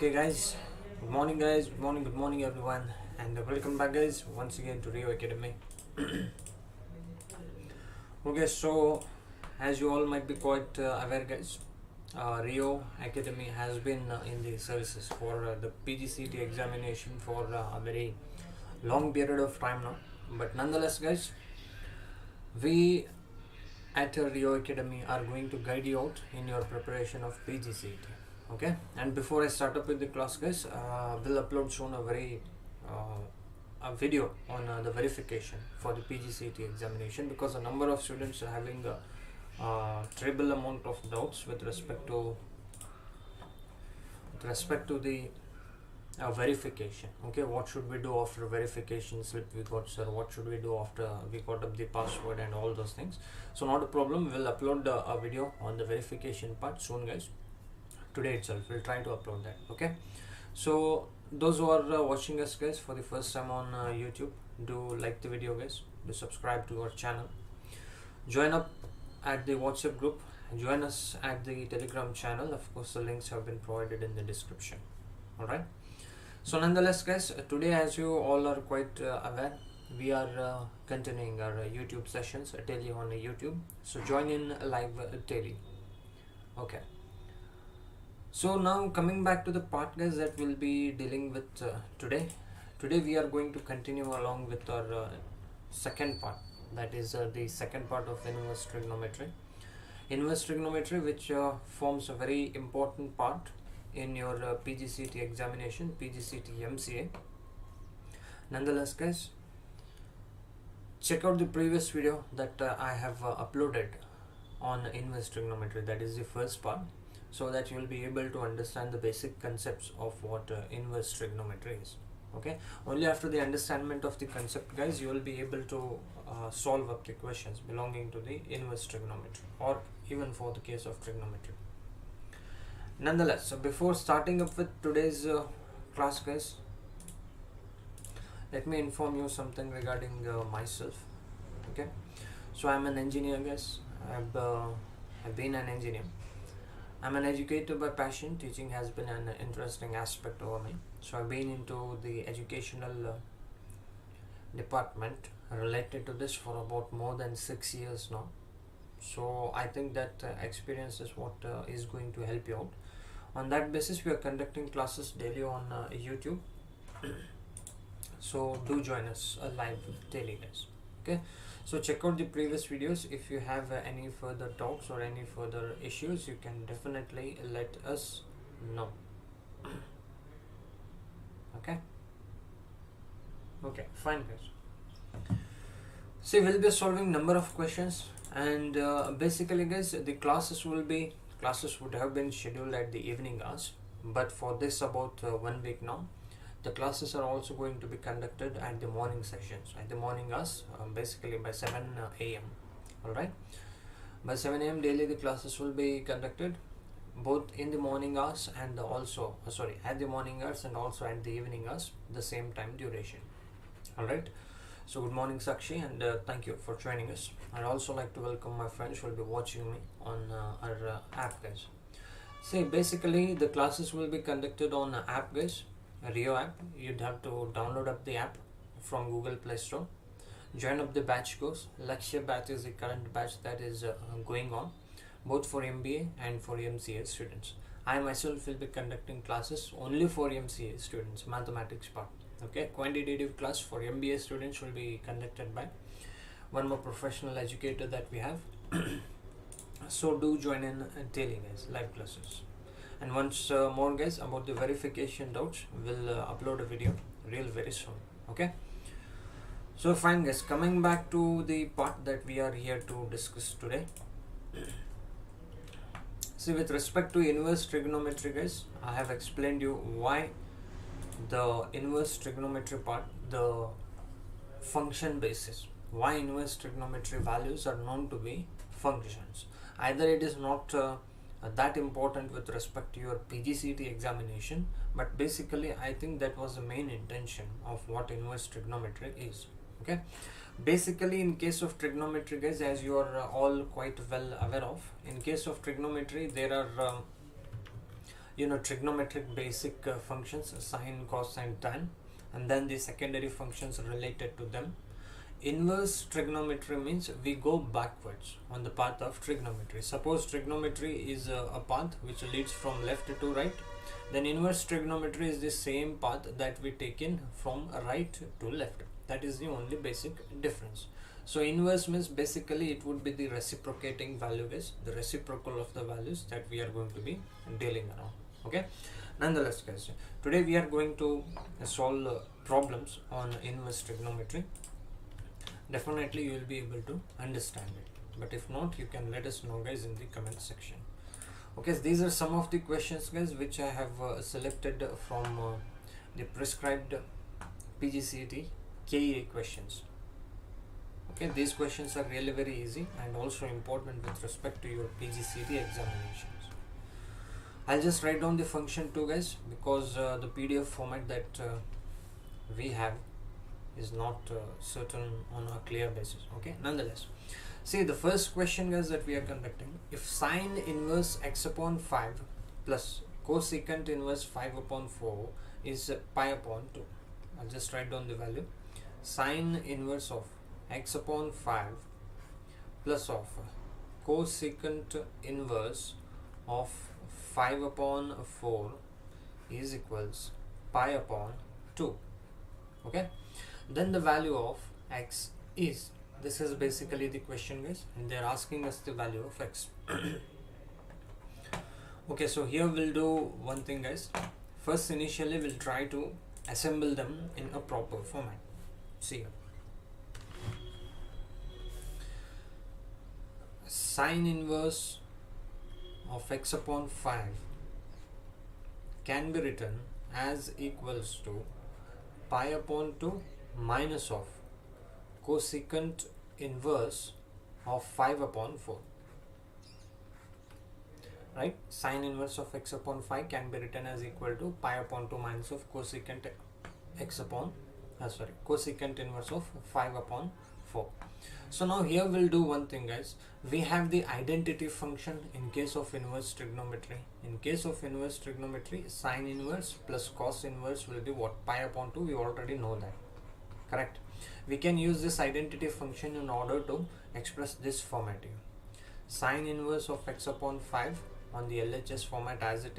Okay guys, good morning everyone, and welcome back guys once again to Rio Academy. Okay, so as you all might be quite aware guys, Rio Academy has been in the services for the PGCET examination for a very long period of time now, but nonetheless guys, we at Rio Academy are going to guide you out in your preparation of PGCET. Okay, and before I start up with the class guys, we'll upload soon a video on the verification for the PGCET examination, because a number of students are having a terrible amount of doubts with respect to the verification. Okay, what should we do after verification slip we got, sir? What should we do after we got up the password and all those things? So not a problem, we'll upload a video on the verification part soon guys. Today itself we'll try to upload that. Okay, so those who are watching us guys for the first time on YouTube, do like the video guys, do subscribe to our channel, join up at the WhatsApp group, join us at the Telegram channel. Of course the links have been provided in the description. All right, so nonetheless guys, today, as you all are quite aware, we are continuing our YouTube sessions daily on YouTube, so join in live daily. Okay, so now coming back to the part guys that we'll be dealing with today we are going to continue along with our second part, that is the second part of inverse trigonometry, which forms a very important part in your PGCET examination, PGCET MCA. Nonetheless guys, check out the previous video that I have uploaded on inverse trigonometry, that is the first part, so that you will be able to understand the basic concepts of what inverse trigonometry is. Okay, only after the understanding of the concept guys, you will be able to solve up the questions belonging to the inverse trigonometry, or even for the case of trigonometry. Nonetheless, so before starting up with today's class guys, let me inform you something regarding myself. Okay, so I'm an engineer guys. I've been an engineer. I'm an educator by passion. Teaching has been an interesting aspect over me. So I've been into the educational department related to this for about more than 6 years now. So I think that experience is what is going to help you out. On that basis, we are conducting classes daily on YouTube. So do join us live daily guys. Okay, so check out the previous videos. If you have any further doubts or any further issues, you can definitely let us know. Okay, fine guys. See, we'll be solving number of questions, and basically guys, the classes would have been scheduled at the evening hours, but for this about 1 week now, the classes are also going to be conducted at the morning sessions, at the morning hours, basically by 7 a.m. Alright, by 7 a.m. daily the classes will be conducted, both in the morning hours and also at the morning hours and also at the evening hours, the same time duration. Alright, so good morning Sakshi, and thank you for joining us. I'd also like to welcome my friends who will be watching me on our app guys. See, basically the classes will be conducted on app guys, Rio app. You'd have to download up the app from Google Play Store, join up the batch course. Lakshya batch is the current batch that is going on, both for MBA and for MCA students. I myself will be conducting classes only for MCA students, mathematics part. Okay, quantitative class for MBA students will be conducted by one more professional educator that we have. So do join in daily guys, live classes. And once more guys, about the verification doubts, we'll upload a video real very soon. Okay, so fine guys, coming back to the part that we are here to discuss today. See, with respect to inverse trigonometry guys, I have explained you why the inverse trigonometry part, the function basis, why inverse trigonometry values are known to be functions. Either it is not that important with respect to your PGCET examination, but basically I think that was the main intention of what inverse trigonometry is. Okay, basically in case of trigonometry guys, as you are all quite well aware of, in case of trigonometry there are trigonometric basic functions, sine, cosine, tan, and then the secondary functions related to them. Inverse trigonometry means we go backwards on the path of trigonometry. Suppose trigonometry is a path which leads from left to right, then inverse trigonometry is the same path that we take in from right to left. That is the only basic difference. So inverse means basically it would be the reciprocating value, guys, the reciprocal of the values that we are going to be dealing around. Okay, nonetheless guys, today we are going to solve problems on inverse trigonometry. Definitely you will be able to understand it, but if not, you can let us know, guys, in the comment section. Okay, so these are some of the questions, guys, which I have selected from the prescribed PGCET KE questions. Okay, these questions are really very easy and also important with respect to your PGCET examinations. I'll just write down the function too, guys, because the PDF format that we have is not certain on a clear basis. Okay, nonetheless, see the first question, guys, that we are conducting. If sine inverse x upon 5 plus cosecant inverse 5 upon 4 is pi upon 2, I'll just write down the value. Sine inverse of x upon 5 plus of cosecant inverse of 5 upon 4 is equals pi upon 2. Okay, then the value of x is, this is basically the question, guys, and they are asking us the value of x. Okay, so here we'll do one thing, guys. First, initially we'll try to assemble them in a proper format. See here, sine inverse of x upon 5 can be written as equals to pi upon 2 minus of cosecant inverse of 5 upon 4. Right, sine inverse of x upon 5 can be written as equal to pi upon 2 minus of cosecant x upon cosecant inverse of 5 upon 4. So now here we'll do one thing, guys. We have the identity function in case of inverse trigonometry. In case of inverse trigonometry, sine inverse plus cos inverse will be what? Pi upon 2. We already know that. Correct. We can use this identity function in order to express this format here. Sine inverse of x upon 5 on the LHS format as it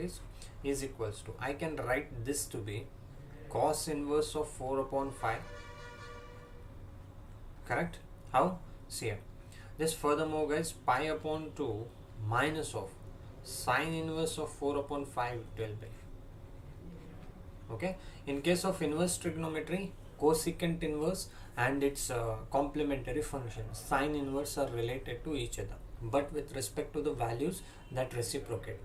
is equals to, I can write this to be cos inverse of 4 upon 5. Correct. How? See here. This furthermore, guys, pi upon 2 minus of sine inverse of 4 upon 5 will be. Okay. In case of inverse trigonometry, cosecant inverse and its complementary function sine inverse are related to each other, but with respect to the values that reciprocate.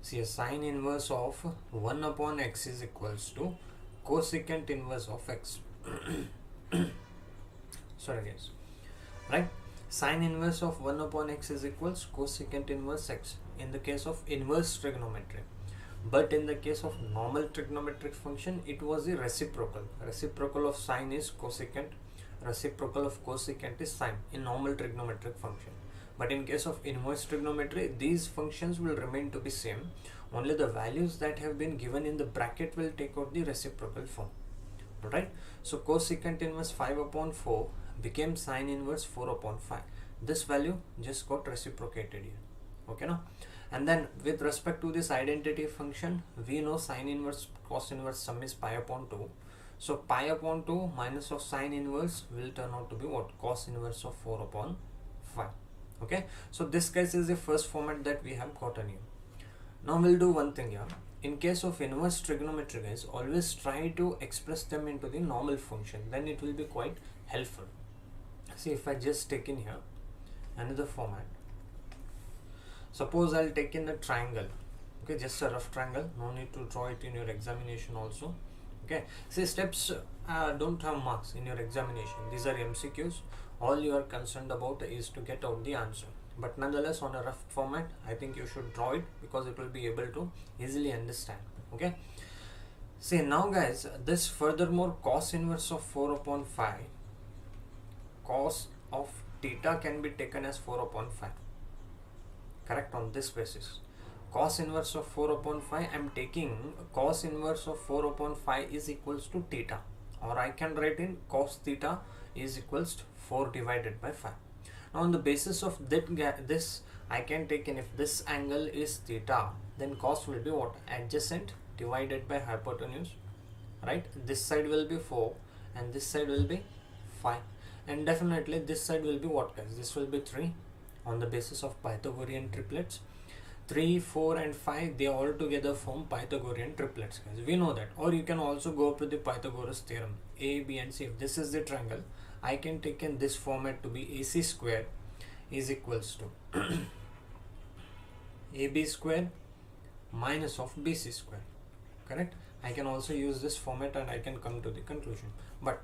See, sine inverse of 1 upon x is equals to cosecant inverse of x. Sorry, guys. Right? Sine inverse of 1 upon x is equals cosecant inverse x in the case of inverse trigonometry. But in the case of normal trigonometric function, it was the reciprocal. Reciprocal of sine is cosecant. Reciprocal of cosecant is sine in normal trigonometric function. But in case of inverse trigonometry, these functions will remain to be same. Only the values that have been given in the bracket will take out the reciprocal form. Alright. So cosecant inverse 5 upon 4 became sine inverse 4 upon 5. This value just got reciprocated here. Okay now. And then with respect to this identity function, we know sine inverse cos inverse sum is pi upon 2. So pi upon 2 minus of sine inverse will turn out to be what? Cos inverse of 4 upon 5. Okay. So this case is the first format that we have gotten here. Now we'll do one thing here. In case of inverse trigonometry, guys, always try to express them into the normal function. Then it will be quite helpful. See, if I just take in here another format. Suppose I'll take in a triangle. Okay, just a rough triangle. No need to draw it in your examination also. Okay. See, steps don't have marks in your examination. These are MCQs. All you are concerned about is to get out the answer. But nonetheless, on a rough format, I think you should draw it because it will be able to easily understand. Okay. See now, guys, this furthermore cos inverse of 4 upon 5, cos of theta can be taken as 4 upon 5. Correct, on this basis. cos inverse of 4 upon 5, I'm taking cos inverse of 4 upon 5 is equals to theta, or I can write in cos theta is equals to 4 divided by 5. Now on the basis of this, I can take in, if this angle is theta, then cos will be what? Adjacent divided by hypotenuse, right? This side will be 4 and this side will be 5, and definitely this side will be what, guys? This will be 3 on the basis of Pythagorean triplets. 3, 4 and 5, they all together form Pythagorean triplets, guys. We know that. Or you can also go up to the Pythagoras theorem. A, B and C. If this is the triangle, I can take in this format to be AC square is equals to AB square minus of BC square. Correct? I can also use this format and I can come to the conclusion. But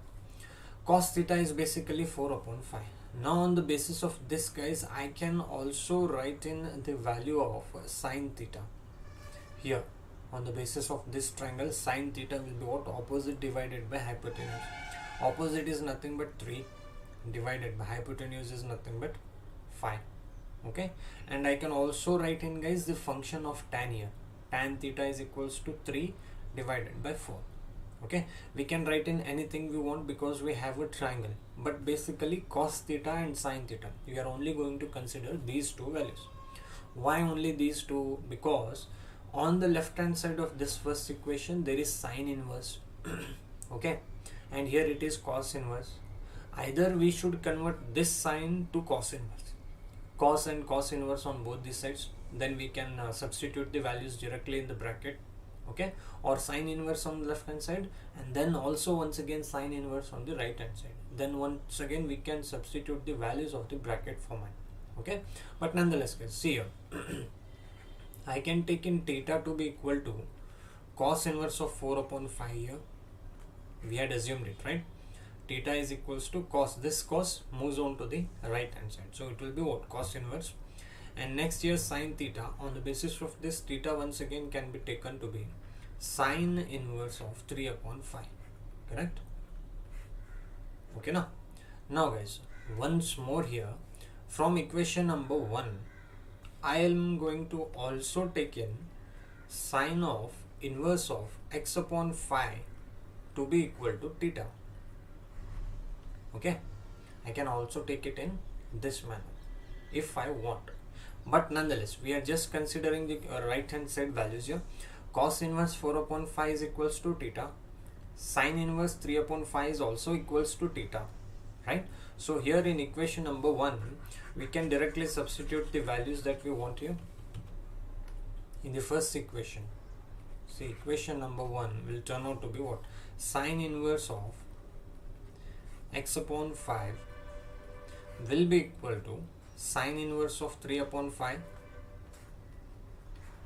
cos theta is basically 4 upon 5. Now on the basis of this, guys, I can also write in the value of sin theta. Here on the basis of this triangle, sin theta will be what? Opposite divided by hypotenuse. Opposite is nothing but 3 divided by hypotenuse is nothing but 5. Okay, and I can also write in, guys, the function of tan here. Tan theta is equals to 3 divided by 4. Okay, we can write in anything we want because we have a triangle, but basically cos theta and sin theta, we are only going to consider these two values. Why only these two? Because on the left hand side of this first equation there is sin inverse okay, and here it is cos inverse. Either we should convert this sin to cos inverse, cos and cos inverse on both these sides, then we can substitute the values directly in the bracket. Okay, or sin inverse on the left hand side, and then also once again sin inverse on the right hand side, then once again we can substitute the values of the bracket format. Okay, but nonetheless, guys, see here I can take in theta to be equal to cos inverse of 4 upon 5 here. We had assumed it, right? Theta is equals to cos, this cos moves on to the right hand side, so it will be what? Cos inverse. And next here sin theta, on the basis of this, theta once again can be taken to be sin inverse of 3 upon 5. Correct? Okay, now guys, once more here, from equation number 1, I am going to also take in sin of inverse of x upon 5 to be equal to theta. Okay, I can also take it in this manner if I want. But nonetheless, we are just considering the right hand side values here. Cos inverse 4 upon 5 is equals to theta. Sin inverse 3 upon 5 is also equals to theta. Right? So here in equation number 1, we can directly substitute the values that we want here. In the first equation, see, equation number 1 will turn out to be what? Sin inverse of x upon 5 will be equal to sin inverse of 3 upon 5.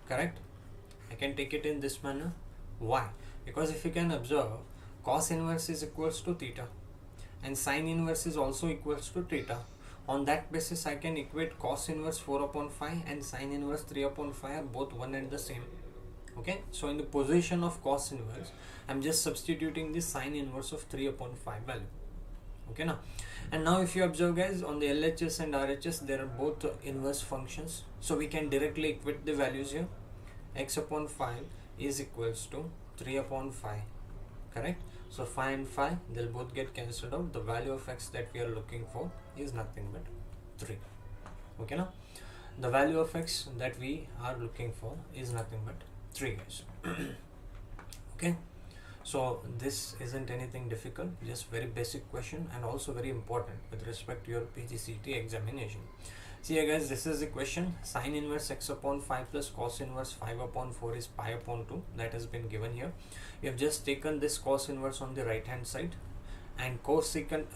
Correct? I can take it in this manner. Why? Because if you can observe, cos inverse is equals to theta and sin inverse is also equals to theta. On that basis, I can equate cos inverse 4 upon 5 and sin inverse 3 upon 5 are both one and the same. Okay, so in the position of cos inverse, I'm just substituting the sin inverse of 3 upon 5 value. Okay, now, and now if you observe, guys, on the LHS and RHS, there are both inverse functions, so we can directly equate the values here. X upon 5 is equals to 3 upon 5. Correct? So 5 and 5, they'll both get cancelled out. The value of x that we are looking for is nothing but 3. Okay, now the value of x that we are looking for is nothing but 3, guys. Okay, so this isn't anything difficult, just very basic question and also very important with respect to your PGCET examination. See here, guys, this is the question. Sin inverse x upon 5 plus cos inverse 5 upon 4 is pi upon 2. That has been given here. We have just taken this cos inverse on the right hand side and cosecant.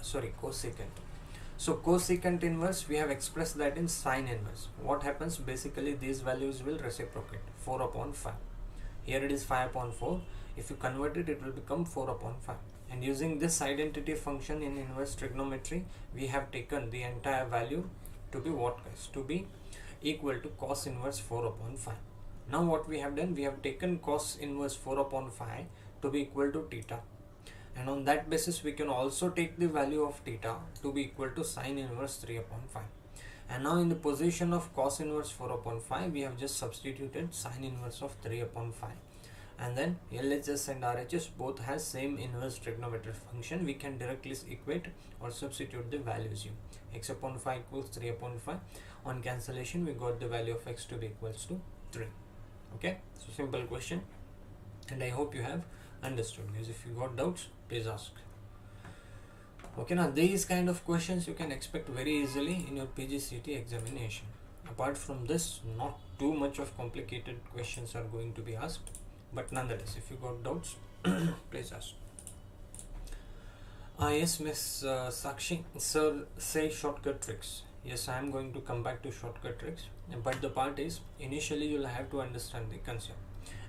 So cosecant inverse, we have expressed that in sin inverse. What happens? Basically, these values will reciprocate 4 upon 5. Here it is 5 upon 4. If you convert it, it will become 4 upon 5. And using this identity function in inverse trigonometry, we have taken the entire value to be what, guys? To be equal to cos inverse 4 upon 5. Now what we have done, we have taken cos inverse 4 upon 5 to be equal to theta. And on that basis, we can also take the value of theta to be equal to sin inverse 3 upon 5. And now in the position of cos inverse 4 upon 5, we have just substituted sin inverse of 3 upon 5. And then LHS and RHS both has same inverse trigonometric function. We can directly equate or substitute the values here. X upon 5 equals 3 upon 5. On cancellation, we got the value of x to be equals to 3. Okay, so simple question, and I hope you have understood, guys. If you got doubts, please ask. Okay, now these kind of questions you can expect very easily in your PGCET examination. Apart from this, not too much of complicated questions are going to be asked, but nonetheless, if you got doubts, please ask. Yes, Miss Sakshi, sir, say shortcut tricks. Yes, I am going to come back to shortcut tricks, but the part is initially you'll have to understand the concept,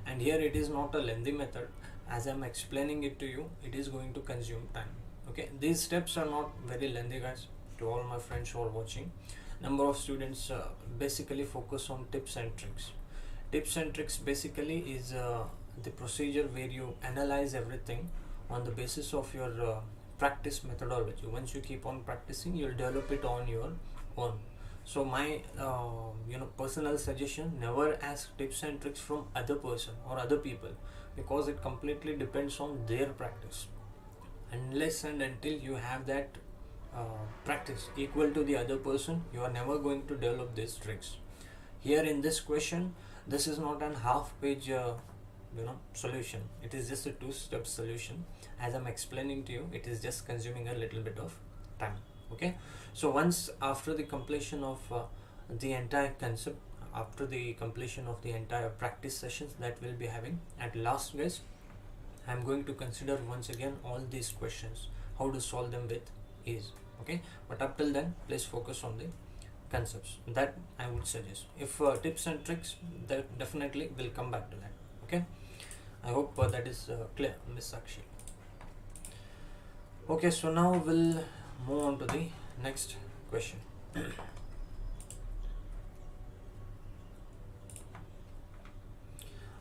and here it is not a lengthy method. As I am explaining it to you, it is going to consume time. Okay, these steps are not very lengthy, guys. To all my friends who are watching, number of students basically focus on tips and tricks. Tips and tricks basically is the procedure where you analyze everything on the basis of your practice methodology. Once you keep on practicing, you'll develop it on your own. So my personal suggestion, never ask tips and tricks from other person or other people, because it completely depends on their practice. Unless and until you have that practice equal to the other person, you are never going to develop these tricks. Here in this question, this is not an half page solution. It is just a two-step solution. As I'm explaining to you, it is just consuming a little bit of time. Okay, so once after the completion of the entire concept, after the completion of the entire practice sessions that we'll be having, at last, guys, I'm going to consider once again all these questions, how to solve them with ease. Okay, but up till then, please focus on the concepts. That I would suggest. If tips and tricks, that definitely will come back to that. Okay, I hope that is clear, Miss Sakshi. Okay, so now we'll move on to the next question.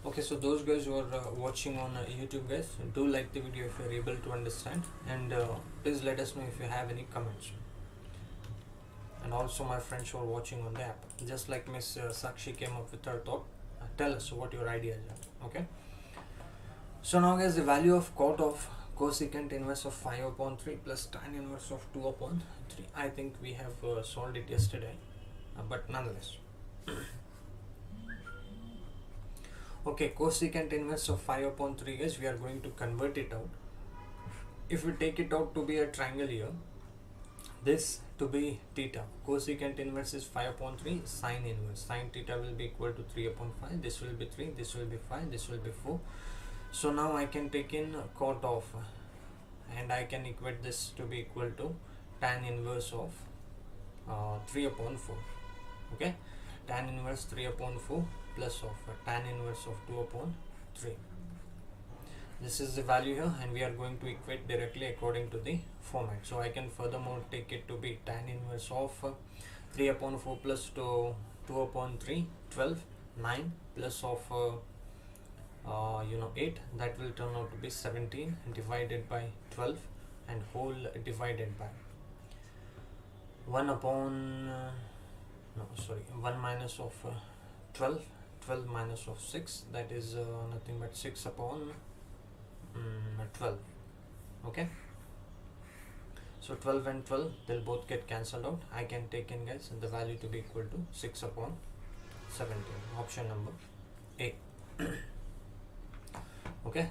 Okay, so those guys who are watching on YouTube, guys, do like the video if you are able to understand, and please let us know if you have any comments. And also my friends who are watching on the app, just like Miss Sakshi came up with her thought, tell us what your ideas are. Okay, so now, guys, the value of cot of cosecant inverse of 5 upon 3 plus tan inverse of 2 upon 3. I think we have solved it yesterday, but nonetheless. Okay, cosecant inverse of 5 upon 3, guys, we are going to convert it out. If we take it out to be a triangle here, this to be theta, cosecant inverse is 5 upon 3, sine inverse, sine theta will be equal to 3 upon 5, this will be 3, this will be 5, this will be 4. So now I can take in cot of, and I can equate this to be equal to tan inverse of 3 upon 4. Okay, tan inverse 3 upon 4 plus of tan inverse of 2 upon 3. This is the value here, and we are going to equate directly according to the format. So I can furthermore take it to be tan inverse of 3 upon 4 plus 2 upon 3, 12, 9 plus of 8, that will turn out to be 17 divided by 12 and whole divided by 1 minus of 12 minus of 6, that is nothing but 6 upon 12. Okay, so 12 and 12, they'll both get cancelled out. I can take in, guys, the value to be equal to 6 upon 17, option number A. Okay,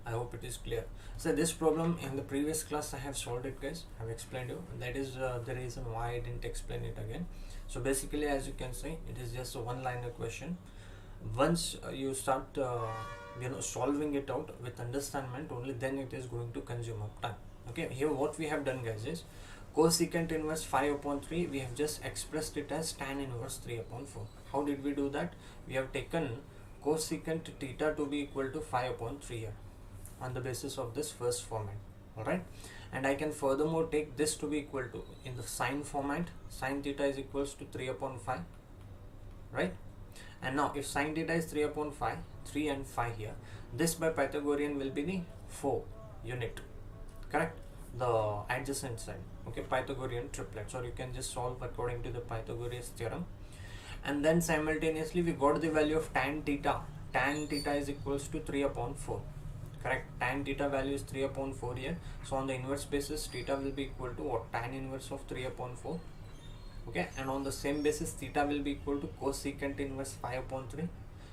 I hope it is clear. So this problem in the previous class I have solved it, guys. I have explained you. That is the reason why I didn't explain it again. So basically, as you can see, it is just a one-liner question. Once you start solving it out with understandment, only then it is going to consume up time. Okay, here what we have done, guys, is cosecant inverse 5 upon 3, we have just expressed it as tan inverse 3 upon 4. How did we do that? We have taken cosecant theta to be equal to 5 upon 3 here on the basis of this first format. Alright, and I can furthermore take this to be equal to, in the sine format, sine theta is equals to 3 upon 5, right? And now if sine theta is 3 upon 5, 3 and 5 here, this by Pythagorean will be the 4 unit, correct? the adjacent side. Okay, Pythagorean triplets, or you can just solve according to the Pythagoras theorem. And then simultaneously we got the value of tan theta. Tan theta is equals to 3 upon 4. Correct? Tan theta value is 3 upon 4 here. So on the inverse basis, theta will be equal to what? Tan inverse of 3 upon 4. Okay, and on the same basis, theta will be equal to cosecant inverse 5 upon 3.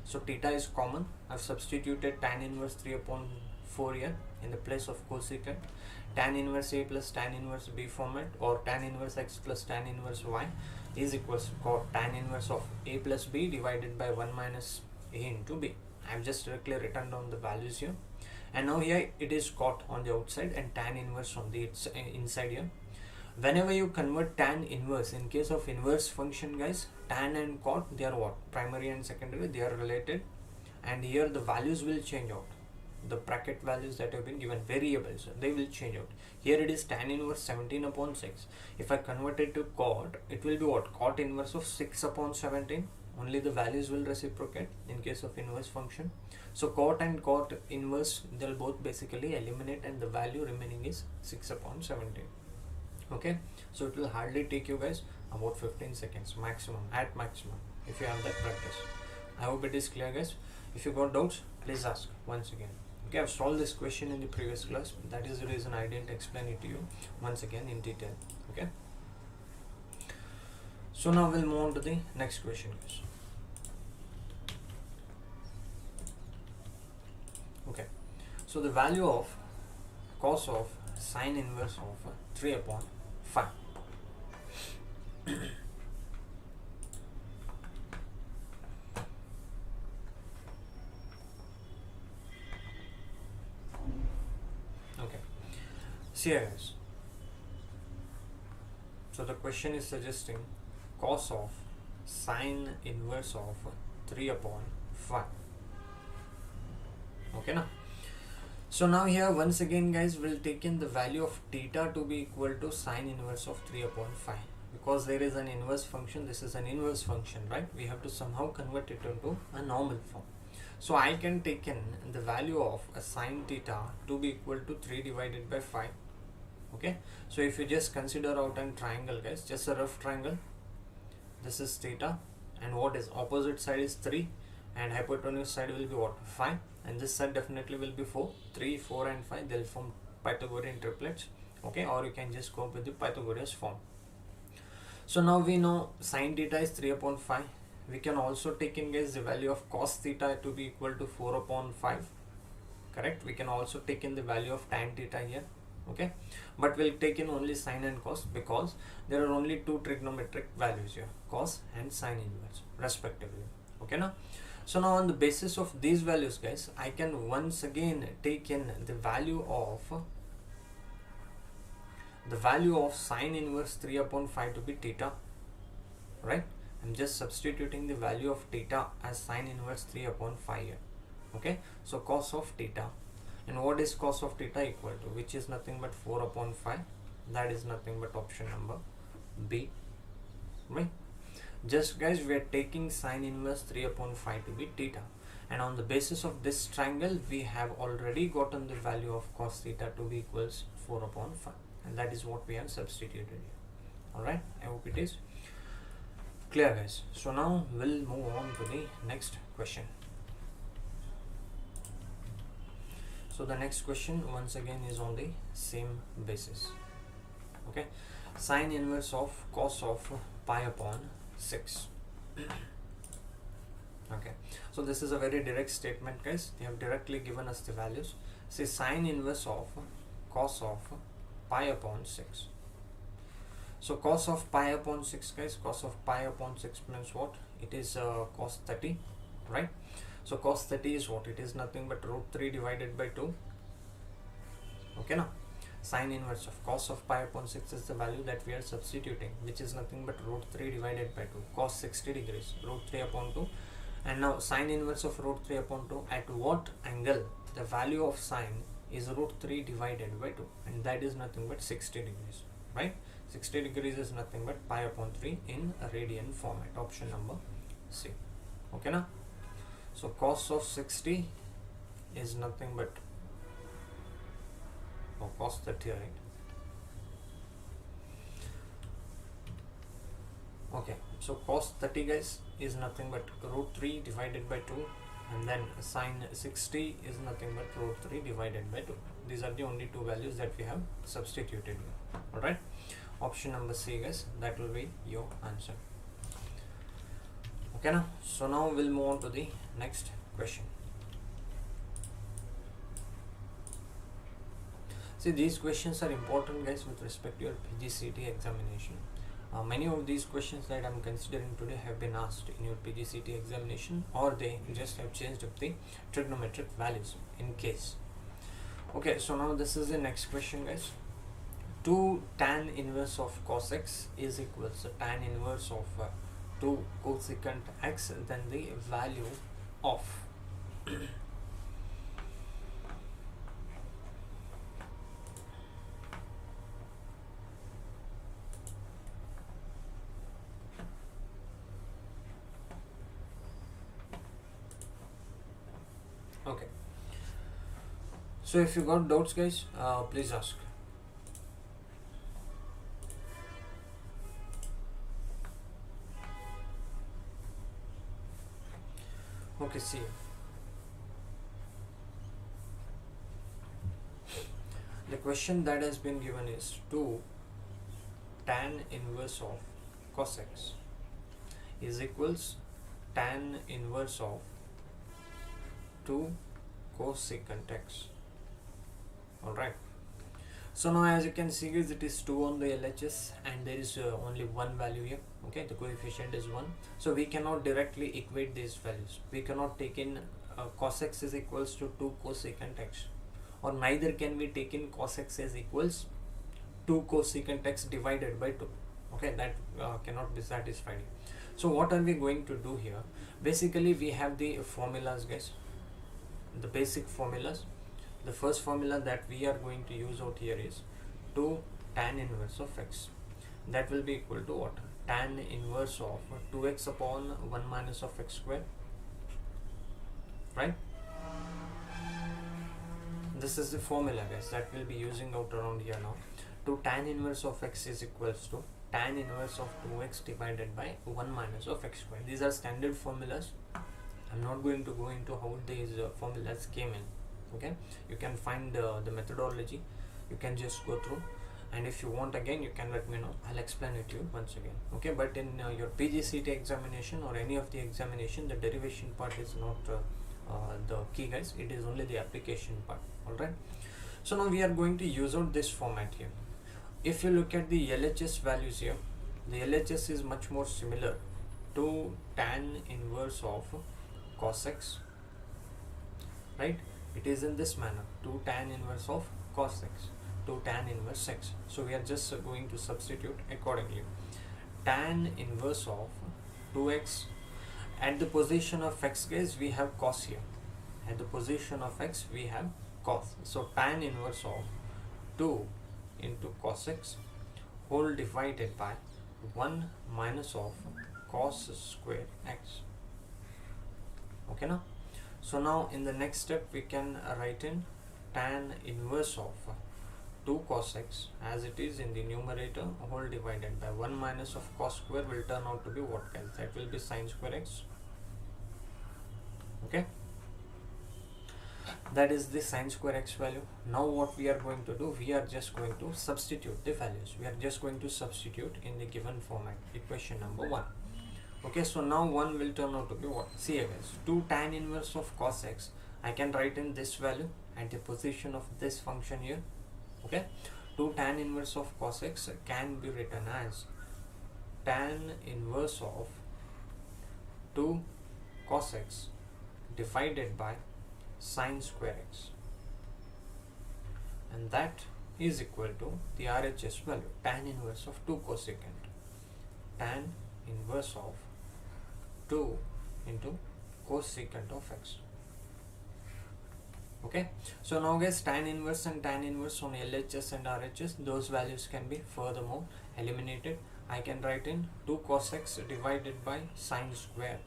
So theta is common. I've substituted tan inverse 3 upon 4 here in the place of cosecant. Tan inverse A plus tan inverse B format, or tan inverse X plus tan inverse Y is equals to tan inverse of A plus B divided by 1 minus A into B. I've just directly written down the values here. And now here it is cot on the outside and tan inverse on the inside here. Whenever you convert tan inverse, in case of inverse function guys, tan and cot, they are what? Primary and secondary, they are related. And here the values will change out. The bracket values that have been given, variables, they will change out. Here it is tan inverse 17 upon 6. If I convert it to cot, it will be what? Cot inverse of 6 upon 17. Only the values will reciprocate in case of inverse function. So cot and cot inverse, they'll both basically eliminate, and the value remaining is 6 upon 17. Okay, so it will hardly take you guys about 15 seconds maximum, at maximum, if you have that practice. I hope it is clear guys. If you got doubts, please ask once again. Okay, I've solved this question in the previous class. That is the reason I didn't explain it to you once again in detail. Okay, so now we'll move on to the next question guys. Okay, so the value of cos of sine inverse of 3 upon 5. Okay, see here guys. So the question is suggesting cos of sine inverse of 3 upon 5. Okay now. So now here once again guys, we'll take in the value of theta to be equal to sine inverse of 3 upon 5. Because there is an inverse function, this is an inverse function, right? We have to somehow convert it into a normal form. So I can take in the value of a sine theta to be equal to 3 divided by 5. Okay, so if you just consider out a triangle guys, just a rough triangle, this is theta, and what is opposite side is 3, and hypotenuse side will be what? 5, and this side definitely will be 4. 3, 4 and 5, they'll form Pythagorean triplets. Okay, or you can just go with the Pythagoras form. So now we know sine theta is 3 upon 5. We can also take in guys the value of cos theta to be equal to 4 upon 5. Correct? We can also take in the value of tan theta here. Okay, but we'll take in only sine and cos because there are only two trigonometric values here, cos and sine inverse respectively. Okay now. So now on the basis of these values guys, I can once again take in the value of sine inverse 3 upon 5 to be theta, right? I'm just substituting the value of theta as sine inverse 3 upon 5 here. Okay, so cos of theta, and what is cos of theta equal to, which is nothing but 4 upon 5. That is nothing but option number B, right? Just guys, we are taking sine inverse 3 upon 5 to be theta, and on the basis of this triangle we have already gotten the value of cos theta to be equals 4 upon 5, and that is what we have substituted here. Alright, I hope it is clear guys. So now we'll move on to the next question. So the next question once again is on the same basis. Okay, sine inverse of cos of pi upon 6. Okay, so this is a very direct statement guys. They have directly given us the values. Say sine inverse of cos of pi upon 6. So cos of pi upon 6 guys, cos of pi upon 6 means what? It is cos 30, right? So cos 30 is what? It is nothing but root 3 divided by 2. Okay now, sine inverse of cos of pi upon 6 is the value that we are substituting, which is nothing but root 3 divided by 2, cos 60 degrees, root 3 upon 2. And now sine inverse of root 3 upon 2, at what angle the value of sine is root 3 divided by 2, and that is nothing but 60 degrees, right? 60 degrees is nothing but pi upon 3 in a radian format, option number C. Okay now, so cos of 60 is nothing but cos 30, right? Okay, so cos 30 guys is nothing but root 3 divided by 2, and then sine 60 is nothing but root 3 divided by 2. These are the only two values that we have substituted here. Alright, option number C guys, that will be your answer. Okay, now so now we'll move on to the next question. See, these questions are important guys with respect to your PGCET examination. Many of these questions that I'm considering today have been asked in your PGCET examination, or they just have changed up the trigonometric values in case. Okay, so now this is the next question guys. 2 tan inverse of cos x is equals to tan inverse of 2 cosecant x, then the value of okay. So if you got doubts guys, please ask. Okay, see, the question that has been given is 2 tan inverse of cos x is equals tan inverse of 2 cosecant x. Alright, so now as you can see guys, it is 2 on the LHS and there is only one value here. Okay, the coefficient is 1, so we cannot directly equate these values. We cannot take in cos x is equals to 2 cosecant x, or neither can we take in cos x is equals 2 cosecant x divided by 2. Okay, that cannot be satisfied. So what are we going to do here? Basically we have the formulas guys, the basic formulas. The first formula that we are going to use out here is 2 tan inverse of x. That will be equal to what? Tan inverse of 2x upon 1 minus of x square, right? This is the formula guys that we'll be using out around here now. 2 tan inverse of x is equals to tan inverse of 2x divided by 1 minus of x square. These are standard formulas. I'm not going to go into how these formulas came in. Okay, you can find the methodology, you can just go through, and if you want again you can let me know, I'll explain it to you once again. Okay, but in your PGCET examination or any of the examination, the derivation part is not the key guys, it is only the application part. Alright, so now we are going to use out this format here. If you look at the LHS values here, the LHS is much more similar to tan inverse of cos x, right? It is in this manner, 2 tan inverse of cos x, 2 tan inverse x. So we are just going to substitute accordingly. Tan inverse of 2x, at the position of x guys we have cos here, at the position of x we have cos. So tan inverse of 2 into cos x whole divided by 1 minus of cos square x. Okay, now so now in the next step we can write in tan inverse of 2 cos x as it is in the numerator whole divided by 1 minus of cos square will turn out to be what guys? That will be sine square x. Okay, that is the sine square x value. Now what we are going to do, we are just going to substitute the values. We are just going to substitute in the given format, equation number 1. Okay, so now 1 will turn out to be what? See guys, 2 tan inverse of cos x, I can write in this value at the position of this function here. Okay, 2 tan inverse of cos x can be written as tan inverse of 2 cos x divided by sine square x, and that is equal to the RHS value, tan inverse of 2 cosecant, tan inverse of 2 into cosecant of x. Okay, so now guys, tan inverse and tan inverse on LHS and RHS, those values can be furthermore eliminated. I can write in 2 cos x divided by sine square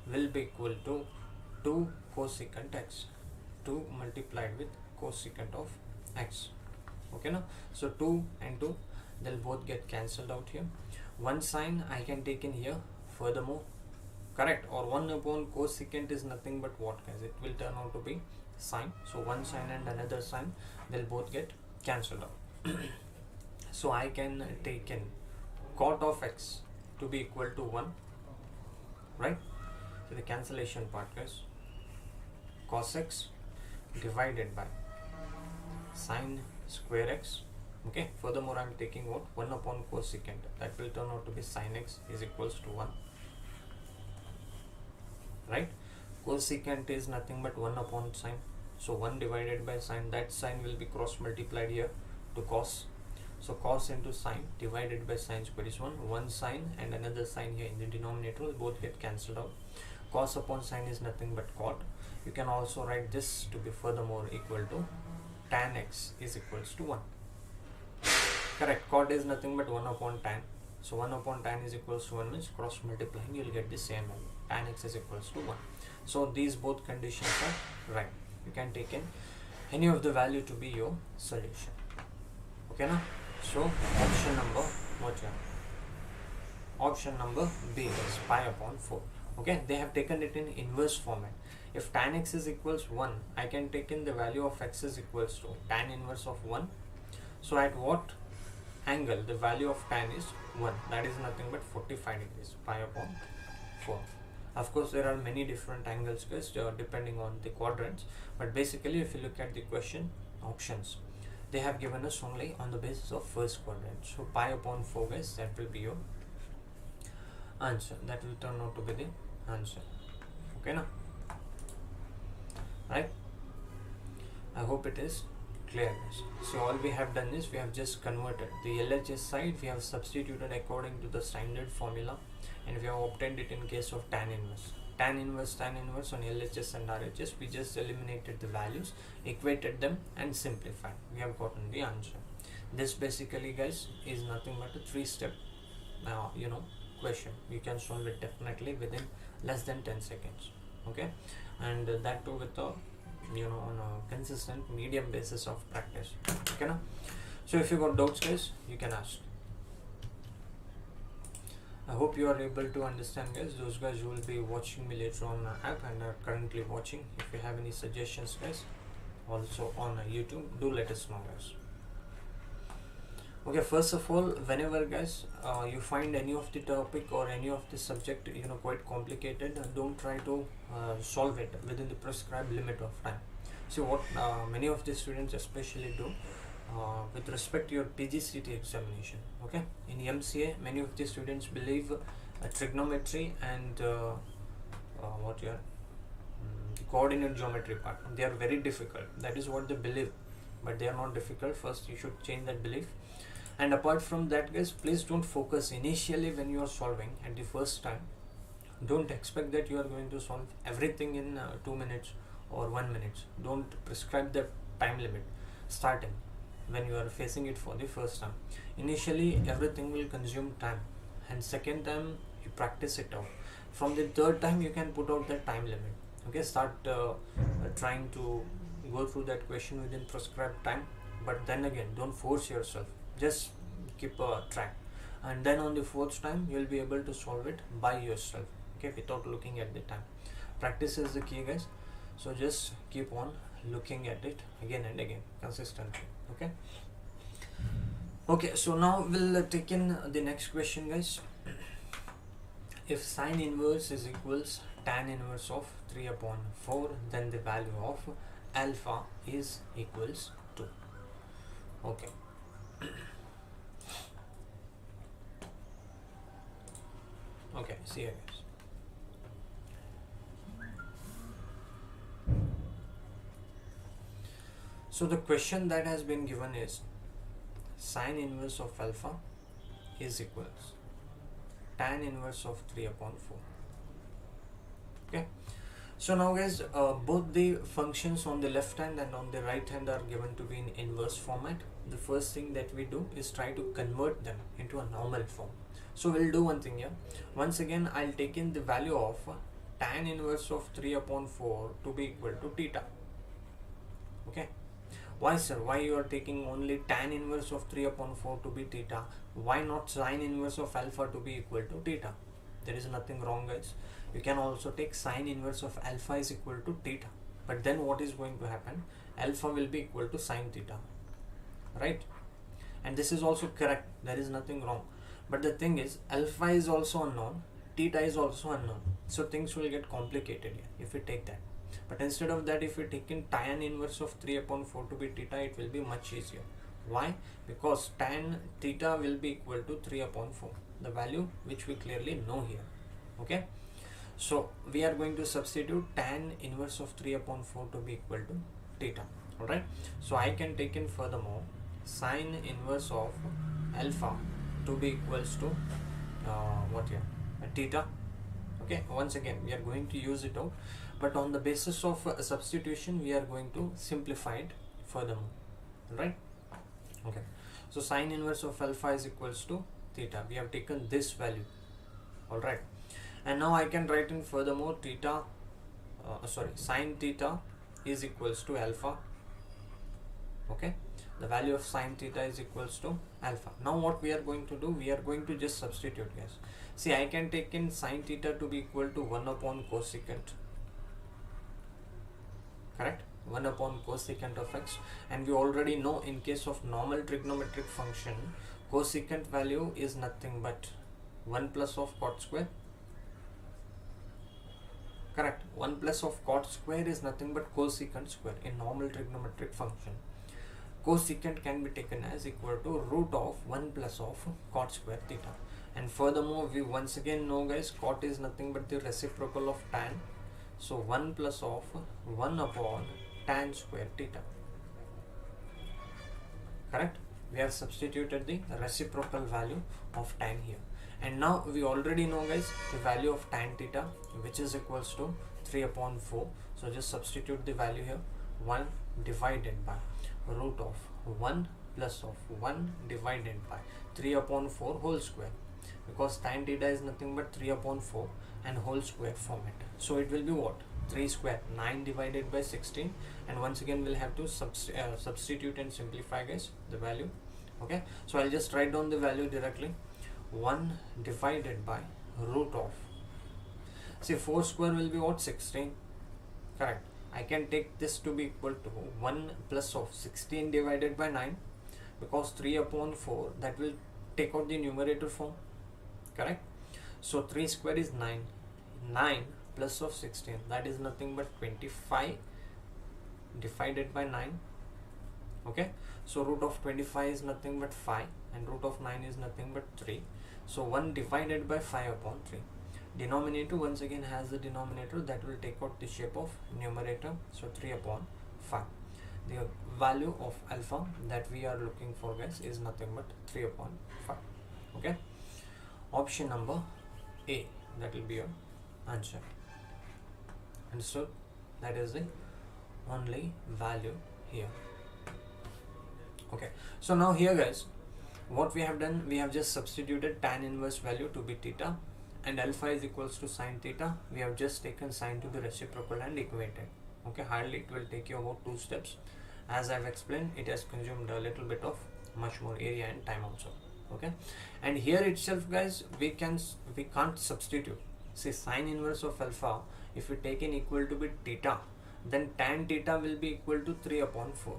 will be equal to 2 cosecant x, 2 multiplied with cosecant of x. Okay, now so 2 and 2 they'll both get cancelled out here. 1 sine I can take in here furthermore, correct, or 1 upon cosecant is nothing but what, guys? It will turn out to be sine. So 1 sine and another sine, they'll both get cancelled out. So I can take in cot of x to be equal to 1, right? So the cancellation part, guys, cos x divided by sine square x. Okay, furthermore I'm taking what, 1 upon cosecant, that will turn out to be sine x is equals to 1, right? Cosecant is nothing but 1 upon sine, so 1 divided by sine, that sine will be cross multiplied here to cos, so cos into sine divided by sine square is 1 sine and another sine here in the denominator will both get cancelled out. Cos upon sine is nothing but cot. You can also write this to be furthermore equal to tan x is equals to 1, correct. Cot is nothing but 1 upon tan, so 1 upon tan is equals to 1 means cross multiplying you will get the same value, tan x is equals to 1. So these both conditions are right. You can take in any of the value to be your solution. Okay now, so option number what here? Option number B is pi upon 4. Okay, they have taken it in inverse format. If tan x is equals 1, I can take in the value of x is equals to tan inverse of 1. So at what angle the value of tan is 1, that is nothing but 45 degrees, pi upon 4. Of course there are many different angles, guys, depending on the quadrants, but basically if you look at the question options, they have given us only on the basis of first quadrant. So pi upon 4, guys, that will be your answer, that will turn out to be the answer. Okay now, right? I hope it is clear, guys. So all we have done is we have just converted the LHS side, we have substituted according to the standard formula, and we have obtained it in case of tan inverse. Tan inverse on LHS and RHS, we just eliminated the values, equated them and simplified. We have gotten the answer. This basically, guys, is nothing but a 3-step question. You can solve it definitely within less than 10 seconds. Okay, and that too with a on a consistent medium basis of practice. Okay now, so if you got doubts, guys, you can ask. I hope you are able to understand, guys. Those guys who will be watching me later on app and are currently watching, if you have any suggestions, guys, also on YouTube, do let us know, guys. Okay, first of all, whenever, guys, you find any of the topic or any of the subject quite complicated, don't try to solve it within the prescribed limit of time. So what many of the students especially do with respect to your PGCET examination, okay, in MCA many of the students believe trigonometry and the coordinate geometry part, they are very difficult. That is what they believe, but they are not difficult. First you should change that belief. And apart from that, guys, please don't focus initially when you are solving at the first time. Don't expect that you are going to solve everything in 2 minutes or 1 minute. Don't prescribe the time limit starting when you are facing it for the first time. Initially everything will consume time, and second time you practice it out. From the third time you can put out that time limit. Okay, start trying to go through that question within prescribed time, but then again don't force yourself, just keep a track, and then on the fourth time you will be able to solve it by yourself, okay, without looking at the time. Practice is the key, guys, so just keep on looking at it again and again consistently. Okay, so now we'll take in the next question, guys. If sine inverse is equals tan inverse of 3 upon 4, then the value of alpha is equals to. Okay. Okay, see here, guys. So the question that has been given is sine inverse of alpha is equals tan inverse of 3 upon 4. Okay, so now, guys, both the functions on the left hand and on the right hand are given to be in inverse format. The first thing that we do is try to convert them into a normal form. So we'll do one thing here. Once again, I'll take in the value of tan inverse of 3 upon 4 to be equal to theta. Okay, Why sir, why you are taking only tan inverse of 3 upon 4 to be theta? Why not sine inverse of alpha to be equal to theta? There is nothing wrong guys. You can also take sine inverse of alpha is equal to theta, but then what is going to happen? Alpha will be equal to sine theta, right? And this is also correct, there is nothing wrong. But the thing is, alpha is also unknown, theta is also unknown, so things will get complicated here if we take that. But instead of that, if we take in tan inverse of 3 upon 4 to be theta, it will be much easier. Why? Because tan theta will be equal to 3 upon 4, the value which we clearly know here. Okay, so we are going to substitute tan inverse of 3 upon 4 to be equal to theta. Alright, so I can take in furthermore sine inverse of alpha to be equals to what here? Theta. Okay, once again we are going to use it out, but on the basis of substitution we are going to simplify it furthermore, right? Okay, so sine inverse of alpha is equals to theta. We have taken this value. All right, and now I can write in furthermore theta sine theta is equals to alpha. Okay, the value of sine theta is equals to alpha. Now what we are going to do, we are going to just substitute guys. See, I can take in sine theta to be equal to 1 upon cosecant, correct? 1 upon cosecant of x, and we already know in case of normal trigonometric function, cosecant value is nothing but 1 plus of cot square, correct? 1 plus of cot square is nothing but cosecant square in normal trigonometric function. Cosecant can be taken as equal to root of 1 plus of cot square theta. And furthermore, we once again know guys, cot is nothing but the reciprocal of tan. So 1 plus of 1 upon tan square theta. Correct? We have substituted the reciprocal value of tan here. And now we already know guys the value of tan theta, which is equals to 3 upon 4. So just substitute the value here. 1 divided by root of 1 plus of 1 divided by 3 upon 4 whole square, because tan theta is nothing but 3 upon 4 and whole square format. So it will be what? 3 square, 9 divided by 16, and once again we'll have to substitute and simplify guys the value. Okay, so I'll just write down the value directly. 1 divided by root of, see 4 square will be what? 16, correct? I can take this to be equal to 1 plus of 16 divided by 9, because 3 upon 4 that will take out the numerator form, correct? So 3 square is 9, 9 plus of 16, that is nothing but 25 divided by 9. Okay, so root of 25 is nothing but 5 and root of 9 is nothing but 3. So 1 divided by 5 upon 3. Denominator once again has the denominator that will take out the shape of numerator, so 3 upon 5. The value of alpha that we are looking for guys is nothing but 3 upon 5. Okay, option number A, that will be your answer. Understood? That is the only value here. Okay, so now here guys, what we have done, we have just substituted tan inverse value to be theta, and alpha is equals to sine theta. We have just taken sine to the reciprocal and equated. Okay, hardly it will take you about 2 steps. As I've explained, it has consumed a little bit of much more area and time also. Okay, and here itself guys, we can't substitute. See, sine inverse of alpha, if we take in equal to be theta, then tan theta will be equal to 3 upon 4.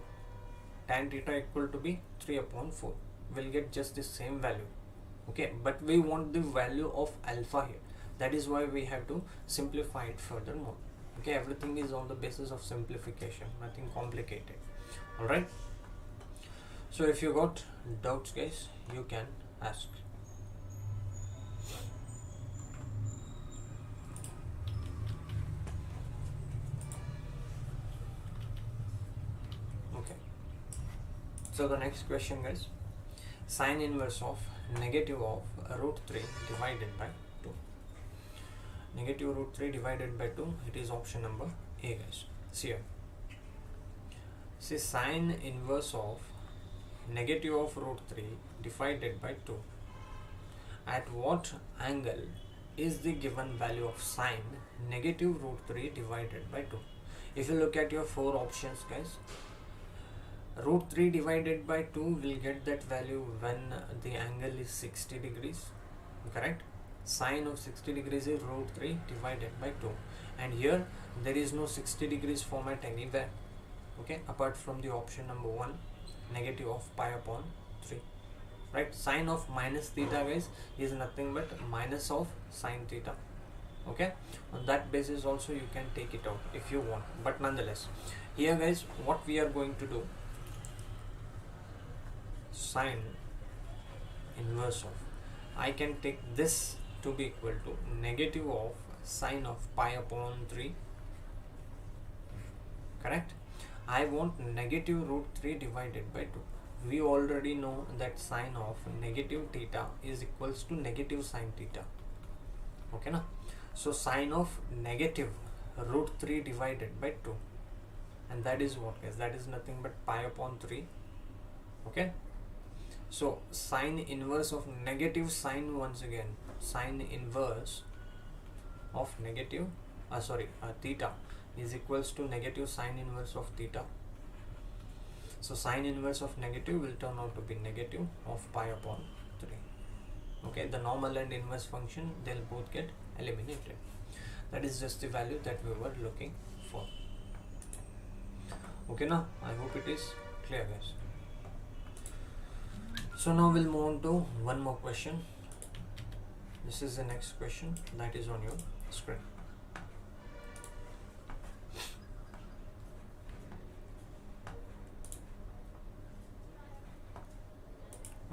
Tan theta equal to be 3 upon 4. We'll get just the same value. Okay, but we want the value of alpha here. That is why we have to simplify it furthermore. Okay, everything is on the basis of simplification, nothing complicated. All right, so if you got doubts guys, you can ask. Okay, so the next question guys, sine inverse of negative of root 3 divided by 2. Negative root 3 divided by 2, it is option number A guys. See here, see sine inverse of negative of root 3 divided by 2. At what angle is the given value of sine negative root 3 divided by 2? If you look at your 4 options guys, Root 3 divided by 2 will get that value when the angle is 60 degrees, correct? Sine of 60 degrees is root 3 divided by 2, and here there is no 60 degrees format anywhere, okay, apart from the option number 1, negative of pi upon 3, right? Sine of minus theta, guys, is nothing but minus of sine theta, okay? On that basis also you can take it out if you want, but nonetheless here, guys, what we are going to do, sine inverse of, I can take this to be equal to negative of sine of pi upon 3, correct? I want negative root 3 divided by 2. We already know that sine of negative theta is equals to negative sine theta, okay na? So sine of negative root 3 divided by 2, and that is what, guys? That is nothing but pi upon 3, okay? So sine inverse of negative sine, once again, sine inverse of negative theta is equals to negative sine inverse of theta. So sine inverse of negative will turn out to be negative of pi upon 3, okay? The normal and inverse function, they'll both get eliminated. That is just the value that we were looking for, okay? Now I hope it is clear, guys. So now we'll move on to one more question. This is the next question that is on your screen.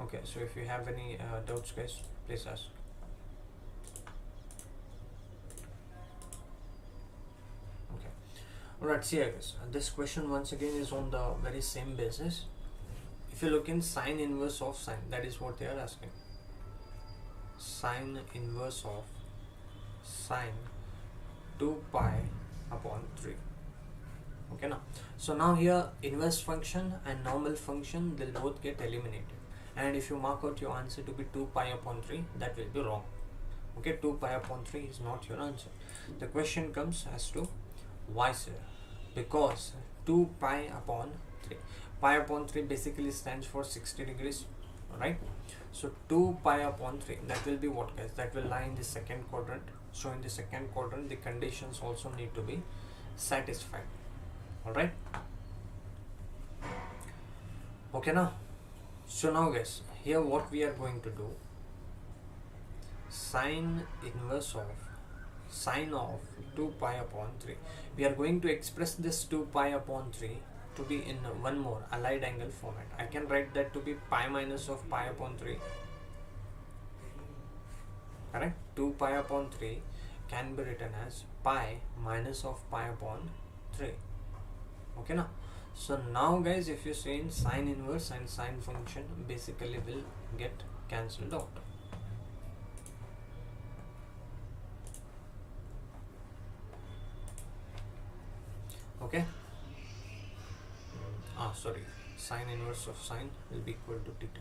Okay, so if you have any doubts, guys, please ask. Okay, alright, see, guys, this question once again is on the very same basis. If you look in sine inverse of sine, that is what they are asking. Sine inverse of sine 2 pi upon 3, okay now? So now here inverse function and normal function, they'll both get eliminated, and if you mark out your answer to be 2 pi upon 3, that will be wrong, okay? 2 pi upon 3 is not your answer. The question comes as to why, sir? Because 2 pi upon 3, pi upon 3 basically stands for 60 degrees, right? So 2 pi upon 3, that will be what, guys? That will lie in the second quadrant. So in the second quadrant, the conditions also need to be satisfied, all right? Okay now, so now, guys, here what we are going to do, sine inverse of sine of 2 pi upon 3, we are going to express this 2 pi upon 3 to be in one more allied angle format. I can write that to be pi minus of pi upon 3, correct? 2 pi upon 3 can be written as pi minus of pi upon 3, okay now? So now, guys, if you see in sine inverse and sine function basically will get cancelled out, okay? Sorry, sine inverse of sine will be equal to theta.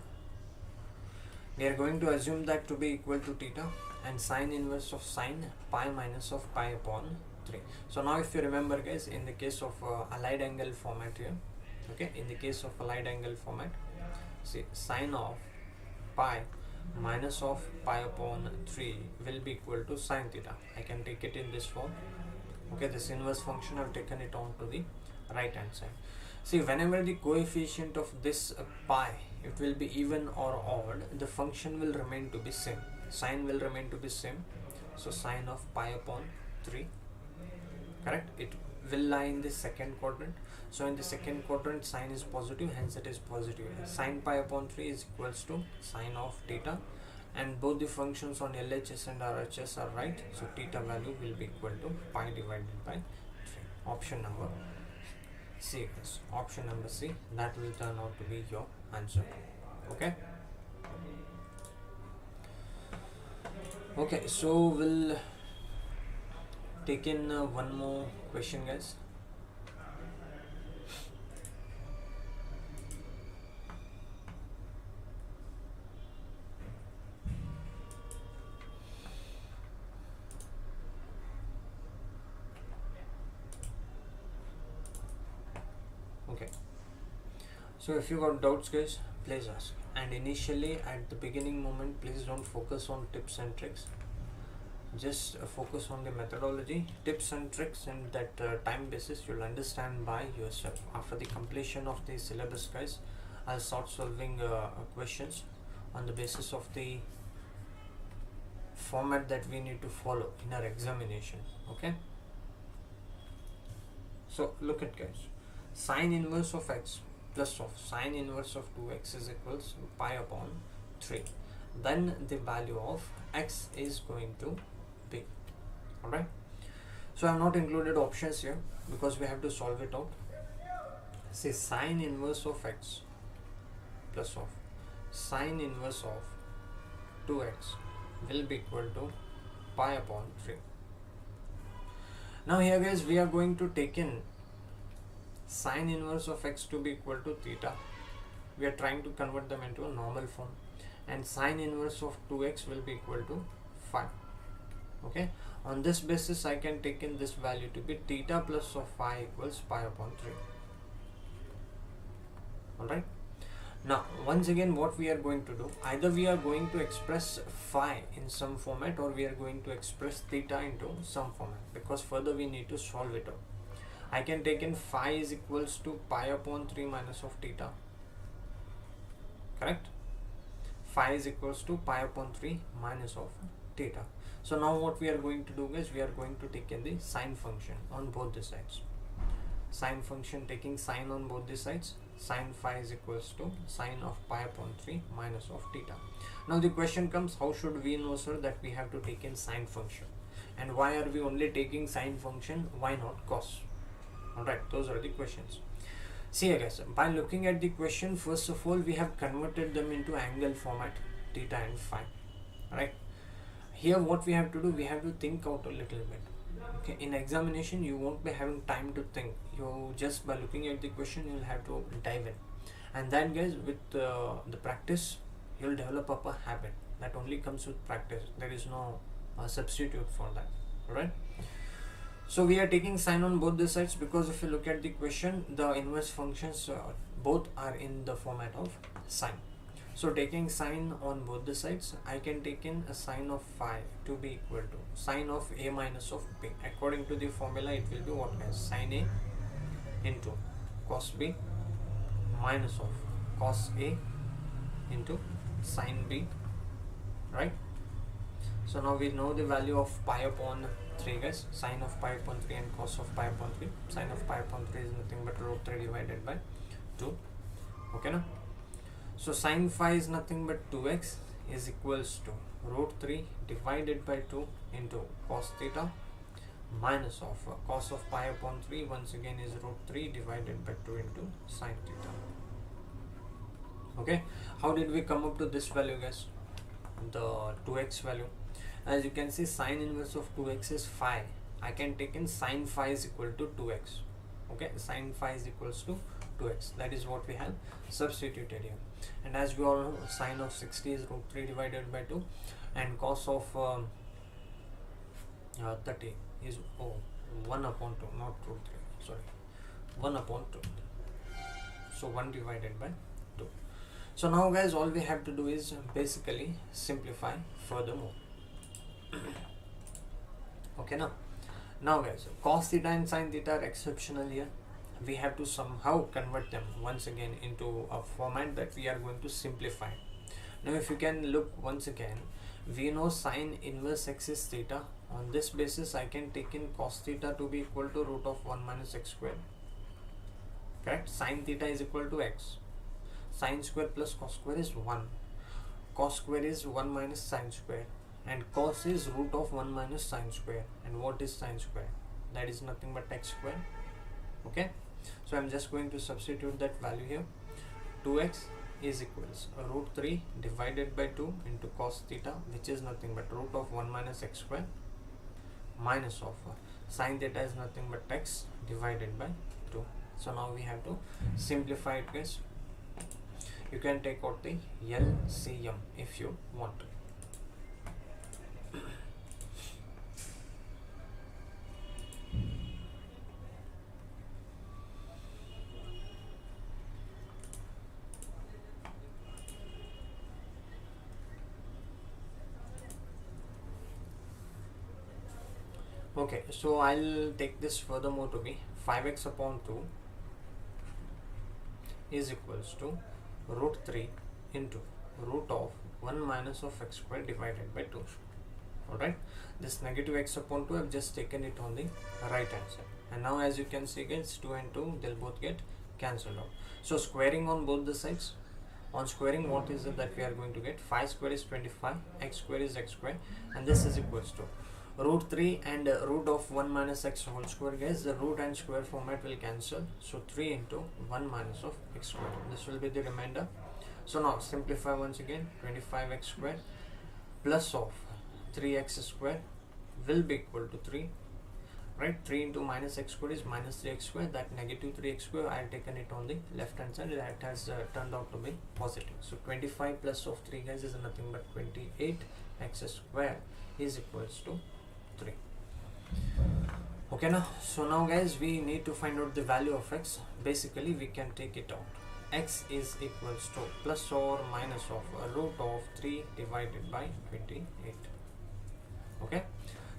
We are going to assume that to be equal to theta, and sine inverse of sine pi minus of pi upon 3. So now if you remember, guys, in the case of allied angle format here, okay, in the case of allied angle format, see, sine of pi minus of pi upon 3 will be equal to sine theta. I can take it in this form, okay? This inverse function, I've taken it on to the right hand side. See, whenever the coefficient of this pi, it will be even or odd, the function will remain to be same, sine will remain to be same. So sine of pi upon 3, correct? It will lie in the second quadrant. So in the second quadrant, sine is positive, hence it is positive. Sine pi upon 3 is equals to sine of theta, and both the functions on LHS and RHS are right, so theta value will be equal to pi divided by 3. Option number C, guys. Option number C, that will turn out to be your answer, okay? Okay, so we'll take in one more question, guys. So if you got doubts guys, please ask. And initially at the beginning moment, please don't focus on tips and tricks. Just focus on the methodology, tips and tricks, and that time basis you'll understand by yourself. After the completion of the syllabus guys, I'll start solving questions on the basis of the format that we need to follow in our examination. Okay, so look at guys, sine inverse of x plus of sine inverse of 2x is equals pi upon 3. Then the value of x is going to be. Alright, so I have not included options here because we have to solve it out. Say sine inverse of x plus of sine inverse of 2x will be equal to pi upon 3. Now here guys, we are going to take in sine inverse of x to be equal to theta. We are trying to convert them into a normal form, and sine inverse of 2x will be equal to 5. Okay, on this basis I can take in this value to be theta plus of phi equals pi upon 3. Alright, now once again what we are going to do, either we are going to express phi in some format or we are going to express theta into some format, because further we need to solve it out. I can take in phi is equals to pi upon 3 minus of theta. Correct? Phi is equals to pi upon 3 minus of theta. So now what we are going to do is we are going to take in the sine function on both the sides. Sine function taking sine on both the sides. Sine phi is equals to sine of pi upon 3 minus of theta. Now the question comes, how should we know sir that we have to take in sine function? And why are we only taking sine function? Why not cos? Alright, those are the questions. See guys, by looking at the question, first of all we have converted them into angle format, theta and phi. Right? Here what we have to do, we have to think out a little bit. Okay, in examination you won't be having time to think. You just by looking at the question you'll have to dive in, and then guys with the practice you'll develop up a habit that only comes with practice. There is no substitute for that. Alright, so we are taking sine on both the sides because if you look at the question, the inverse functions both are in the format of sine. So taking sine on both the sides, I can take in a sine of phi to be equal to sine of a minus of b. According to the formula, it will be what guys? Sine a into cos b minus of cos a into sine b. Right? So now we know the value of pi upon 3 guys. Sine of pi upon 3 and cos of pi upon 3. Sine of pi upon 3 is nothing but root 3 divided by 2. Okay now? So sine phi is nothing but 2x is equals to root 3 divided by 2 into cos theta minus of cos of pi upon 3 once again is root 3 divided by 2 into sine theta. Okay, how did we come up to this value guys? The 2x value. As you can see, sine inverse of 2x is phi. I can take in sine phi is equal to 2x. Okay, sine phi is equals to 2x. That is what we have substituted here. And as we all know, sine of 60 is root 3 divided by 2, and cos of 30 is 1 upon 2, not root 3, sorry, 1 upon 2. So 1 divided by 2. So now guys, all we have to do is basically simplify furthermore. Okay now guys, cos theta and sin theta are exceptional here. We have to somehow convert them once again into a format that we are going to simplify. Now if you can look once again, we know sine inverse x is theta. On this basis I can take in cos theta to be equal to root of 1 minus x squared. Correct? Sine theta is equal to x. Sine square plus cos square is 1. Cos square is 1 minus sine square, and cos is root of 1 minus sine square. And what is sine square? That is nothing but x square. Okay, so I'm just going to substitute that value here. 2x is equals root 3 divided by 2 into cos theta, which is nothing but root of 1 minus x square, minus of sine theta is nothing but x divided by 2. So now we have to simplify it guys. You can take out the LCM if you want. Okay, so I'll take this furthermore to be 5x upon 2 is equals to root 3 into root of 1 minus of x squared divided by 2. Alright, this negative x upon 2 I've just taken it on the right hand side, and now as you can see guys, 2 and 2 they'll both get cancelled out. So squaring on both the sides, on squaring what is it that we are going to get? 5 square is 25, x square is x square, and this is equals to root 3 and root of 1 minus x whole square. Guys, the root and square format will cancel, so 3 into 1 minus of x square, this will be the remainder. So now simplify once again, 25x square plus of 3x square will be equal to 3, right? 3 into minus x square is minus 3x square, that negative 3x square I have taken it on the left hand side, that has turned out to be positive. So 25 plus of 3 guys is nothing but 28x square is equals to 3. Okay, now so now guys we need to find out the value of x. Basically we can take it out. X is equals to plus or minus of root of 3 divided by 28. Okay,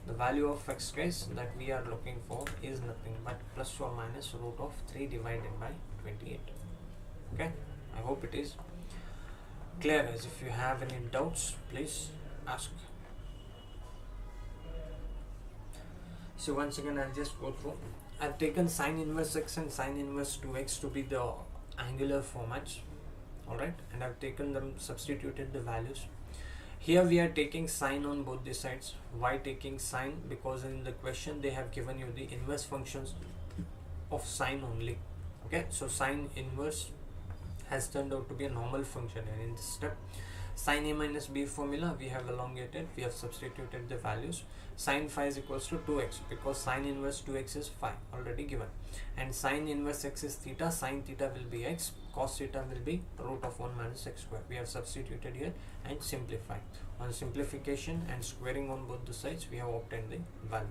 the value of x guys that we are looking for is nothing but plus or minus root of 3 divided by 28. Okay, I hope it is clear guys. If you have any doubts, please ask. So once again I'll just go through. I've taken sine inverse x and sine inverse 2x to be the angular formats, alright, and I've taken them, substituted the values. Here we are taking sine on both the sides. Why taking sine? Because in the question they have given you the inverse functions of sine only. Okay, so sine inverse has turned out to be a normal function, and in this step sine a minus b formula we have elongated, we have substituted the values. Sine phi is equals to 2x because sine inverse 2x is phi already given, and sine inverse x is theta, sine theta will be x, cos theta will be root of 1 minus x square. We have substituted here and simplified. On simplification and squaring on both the sides we have obtained the value.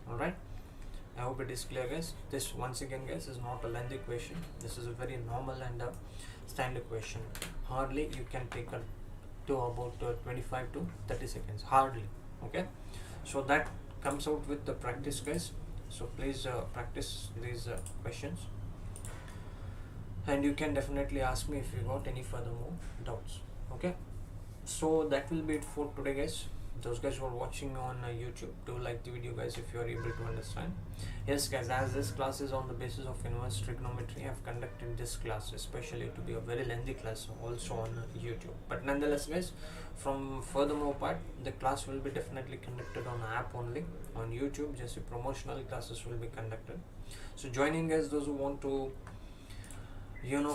Alright, I hope it is clear guys. This once again guys is not a lengthy question, this is a very normal and standard question. Hardly you can take it to about 25 to 30 seconds, hardly. Okay, so that comes out with the practice guys, so please practice these questions, and you can definitely ask me if you got any further more doubts. Okay, so that will be it for today guys. Those guys who are watching on YouTube, do like the video guys if you are able to understand. Yes guys, as this class is on the basis of inverse trigonometry, I have conducted this class especially to be a very lengthy class also on YouTube, but nonetheless guys, from furthermore part the class will be definitely conducted on app only. On YouTube just a promotional classes will be conducted. So joining guys those who want to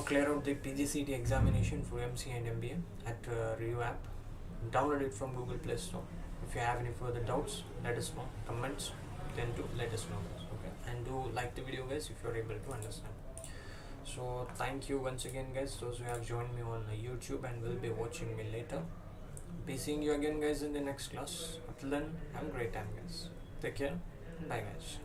clear out the PGCET examination for MCA and MBA at Rio app. Download it from Google Play Store. If you have any further doubts, let us know. Comments, then do let us know guys. Okay, and do like the video guys if you are able to understand. So thank you once again guys, those who have joined me on YouTube and will be watching me later. Be seeing you again guys in the next class. Until then, have a great time guys. Take care. Bye guys.